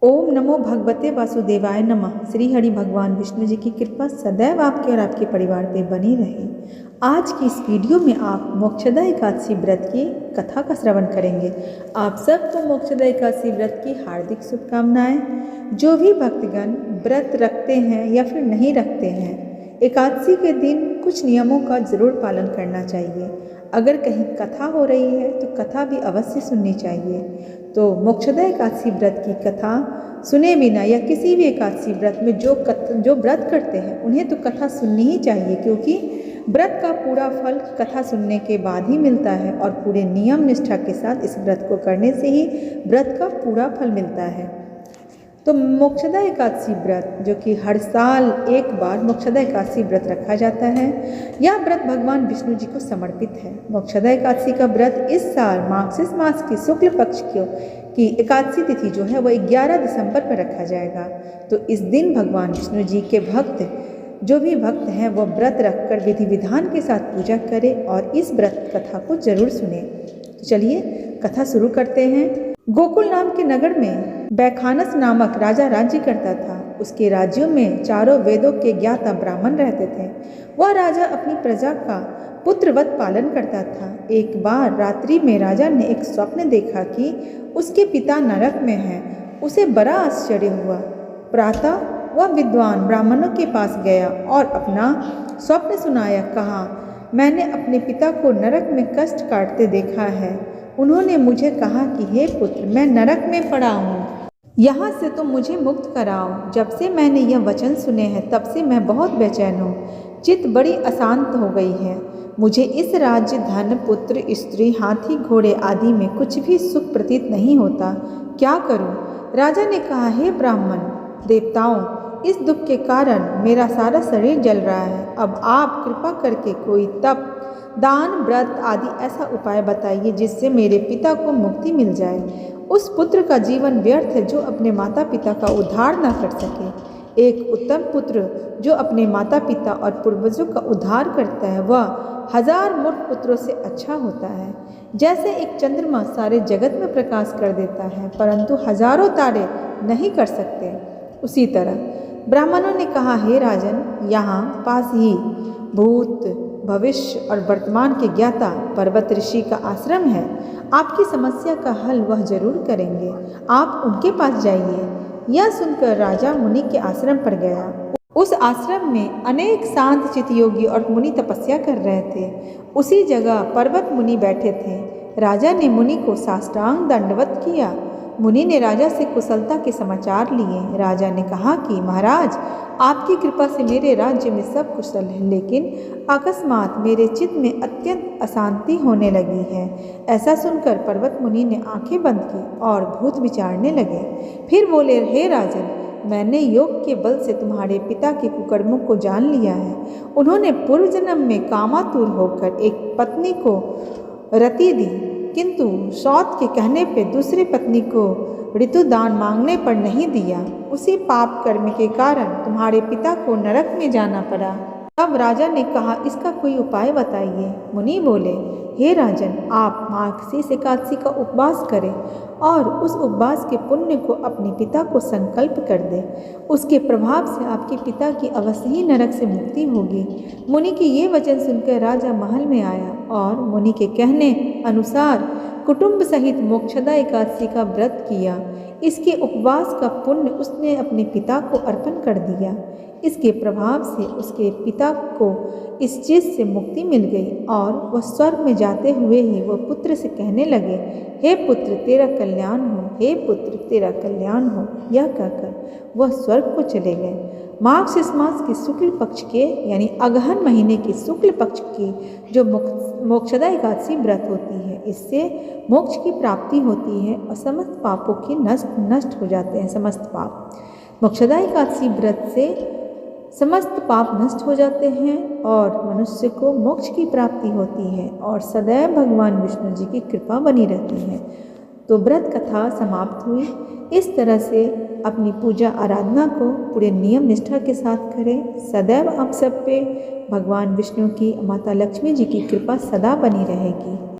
ओम नमो भगवते वासुदेवाय नमः। श्री हरि भगवान विष्णु जी की कृपा सदैव आपके और आपके परिवार पे बनी रहे। आज की इस वीडियो में आप मोक्षदा एकादशी व्रत की कथा का श्रवण करेंगे। आप सबको मोक्षदा एकादशी व्रत की हार्दिक शुभकामनाएं। जो भी भक्तगण व्रत रखते हैं या फिर नहीं रखते हैं, एकादशी के दिन कुछ नियमों का जरूर पालन करना चाहिए। अगर कहीं कथा हो रही है तो कथा भी अवश्य सुननी चाहिए। तो मोक्षदा एकादशी व्रत की कथा सुने बिना या किसी भी एकादशी व्रत में जो व्रत करते हैं उन्हें तो कथा सुननी ही चाहिए, क्योंकि व्रत का पूरा फल कथा सुनने के बाद ही मिलता है और पूरे नियम निष्ठा के साथ इस व्रत को करने से ही व्रत का पूरा फल मिलता है। तो मोक्षदा एकादशी व्रत, जो कि हर साल एक बार मोक्षदा एकादशी व्रत रखा जाता है, यह व्रत भगवान विष्णु जी को समर्पित है। मोक्षदा एकादशी का व्रत इस साल मार्गशीर्ष मास की शुक्ल पक्ष की एकादशी तिथि जो है वह 11 दिसंबर पर रखा जाएगा। तो इस दिन भगवान विष्णु जी के भक्त, जो भी भक्त हैं, वह व्रत रखकर विधि विधान के साथ पूजा करें और इस व्रत कथा को जरूर सुने। तो चलिए कथा शुरू करते हैं। गोकुल नाम के नगर में बैखानस नामक राजा राज्य करता था। उसके राज्यों में चारों वेदों के ज्ञाता ब्राह्मण रहते थे। वह राजा अपनी प्रजा का पुत्रवत पालन करता था। एक बार रात्रि में राजा ने एक स्वप्न देखा कि उसके पिता नरक में हैं। उसे बड़ा आश्चर्य हुआ। प्रातः वह विद्वान ब्राह्मणों के पास गया और अपना स्वप्न सुनाया। कहा, मैंने अपने पिता को नरक में कष्ट काटते देखा है। उन्होंने मुझे कहा कि हे पुत्र, मैं नरक में पड़ा हूँ, यहाँ से तुम मुझे मुक्त कराओ। जब से मैंने यह वचन सुने हैं तब से मैं बहुत बेचैन हूँ। चित्त बड़ी अशांत हो गई है। मुझे इस राज्य, धन, पुत्र, स्त्री, हाथी, घोड़े आदि में कुछ भी सुख प्रतीत नहीं होता। क्या करूँ? राजा ने कहा, हे ब्राह्मण देवताओं, इस दुख के कारण मेरा सारा शरीर जल रहा है। अब आप कृपा करके कोई तप, दान, व्रत आदि ऐसा उपाय बताइए जिससे मेरे पिता को मुक्ति मिल जाए। उस पुत्र का जीवन व्यर्थ है जो अपने माता पिता का उद्धार न कर सके। एक उत्तम पुत्र जो अपने माता पिता और पूर्वजों का उद्धार करता है, वह 1000 मूर्ख पुत्रों से अच्छा होता है। जैसे एक चंद्रमा सारे जगत में प्रकाश कर देता है परंतु हजारों तारे नहीं कर सकते, उसी तरह ब्राह्मणों ने कहा, हे राजन, यहाँ पास ही भूत, भविष्य और वर्तमान के ज्ञाता पर्वत ऋषि का आश्रम है। आपकी समस्या का हल वह जरूर करेंगे। आप उनके पास जाइए। यह सुनकर राजा मुनि के आश्रम पर गया। उस आश्रम में अनेक शांत चित्त योगी और मुनि तपस्या कर रहे थे। उसी जगह पर्वत मुनि बैठे थे। राजा ने मुनि को साष्टांग दंडवत किया। मुनि ने राजा से कुशलता के समाचार लिए। राजा ने कहा कि महाराज, आपकी कृपा से मेरे राज्य में सब कुशल है, लेकिन अकस्मात मेरे चित्त में अत्यंत अशांति होने लगी है। ऐसा सुनकर पर्वत मुनि ने आंखें बंद की और भूत विचारने लगे। फिर बोले, हे राजन, मैंने योग के बल से तुम्हारे पिता के कुकर्मों को जान लिया है। उन्होंने पूर्व जन्म में कामातुर होकर एक पत्नी को रति दी, किंतु सौत के कहने पे दूसरी पत्नी को ऋतुदान मांगने पर नहीं दिया। उसी पाप कर्म के कारण तुम्हारे पिता को नरक में जाना पड़ा। तब राजा ने कहा, इसका कोई उपाय बताइए। मुनि बोले, हे राजन, आप मार्गशीर्ष एकादशी का उपवास करें और उस उपवास के पुण्य को अपने पिता को संकल्प कर दें। उसके प्रभाव से आपके पिता की अवश्य ही नरक से मुक्ति होगी। मुनि के ये वचन सुनकर राजा महल में आया और मुनि के कहने अनुसार कुटुंब सहित मोक्षदा एकादशी का व्रत किया। इसके उपवास का पुण्य उसने अपने पिता को अर्पण कर दिया। इसके प्रभाव से उसके पिता को इस चीज़ से मुक्ति मिल गई और वह स्वर्ग में जाते हुए ही वह पुत्र से कहने लगे, हे पुत्र, तेरा कल्याण हो, हे पुत्र, तेरा कल्याण हो। यह कहकर वह स्वर्ग को चले गए। मार्गशीर्ष मास के शुक्ल पक्ष के यानी अगहन महीने के शुक्ल पक्ष की जो मोक्षदा एकादशी व्रत होती है, इससे मोक्ष की प्राप्ति होती है और समस्त पापों के नष्ट हो जाते हैं। समस्त पाप मोक्षदा एकादशी व्रत से समस्त पाप नष्ट हो जाते हैं और मनुष्य को मोक्ष की प्राप्ति होती है और सदैव भगवान विष्णु जी की कृपा बनी रहती है। तो व्रत कथा समाप्त हुई। इस तरह से अपनी पूजा आराधना को पूरे नियम निष्ठा के साथ करें। सदैव आप सब पे भगवान विष्णु की, माता लक्ष्मी जी की कृपा सदा बनी रहेगी।